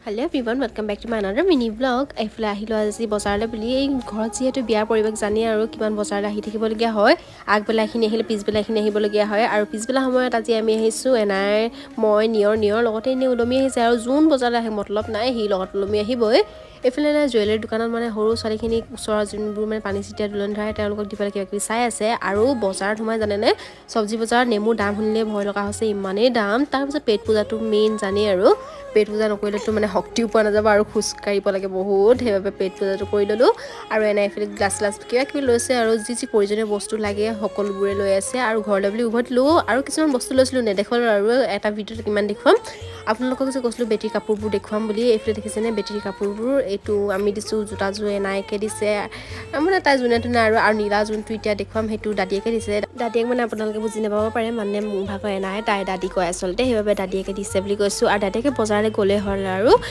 Hello everyone, welcome back to my another mini vlog. Aifle ahilo আজি বজাৰলৈ বুলি এই ঘৰত যিহেতু বিয়াৰ পৰিৱেশ জানি আৰু কিমান বজাৰলৈ আহি থাকিবলগীয়া হয় আগবেলাখিনি আহিলে পিছবেলাখিনি আহিবলগীয়া হয় আৰু পিছবেলা সময়ত আজি আমি আহিছো এনাই মই নিয়ৰ লগতে এনে উলমি আহিছে আৰু যোন বজাৰলৈ আহে মতলব নাই হি লগত উলমি আহিবই এফালে না জুৱেলাৰী দোকানত মানে সৰু ছোৱালীখিনি ওচৰৰ যোনবোৰ মানে পানী চিটিয়া দুলন ধৰে তেওঁলোকক দিবলৈ কিবা কিবি চাই আছে আৰু বজাৰত সোমাই জানেনে চব্জি বজাৰত নেমুৰ দাম শুনিলে ভয় লগা হৈছে ইমানেই দাম তাৰপিছত পেট পূজাটো মেইন জানে আৰু পেট পূজা নকৰিলেতো মানে শক্তিও পোৱা নাযাব আৰু খোজ কাঢ়িব লাগে বহুত সেইবাবে পেট পূজাটো কৰি ল'লোঁ আৰু এনে এফালে গ্লাছ কিবা কিবি লৈছে আৰু যি প্ৰয়োজনীয় বস্তু লাগে সকলোবোৰে লৈ আছে আৰু ঘৰলৈ বুলি উভতিলোঁ আৰু কিছুমান বস্তু লৈছিলোঁ নেদেখালোঁ আৰু এটা ভিডিঅ'ত কিমান দেখুৱাম আপোনালোকক যে কৈছিলোঁ বেটীৰ কাপোৰবোৰ দেখুৱাম বুলি এইফালে দেখিছেনে বেটীৰ কাপোৰবোৰ এইটো আমি দিছোঁ জোতাযোৰ এনাইকে দিছে মানে তাই যোনে তোনে আৰু নীলা যোনটো এতিয়া দেখুৱাম সেইটো দাদীয়েকে দিছে দাদীয়েক মানে আপোনালোকে বুজি নাপাব পাৰে মানে মোৰ ভাগৰ এনাই তাই দাদী কয় আচলতে সেইবাবে দাদীয়েকে দিছে বুলি কৈছোঁ আৰু দাদীয়েকে বজাৰলৈ গ'লে হ'ল আৰু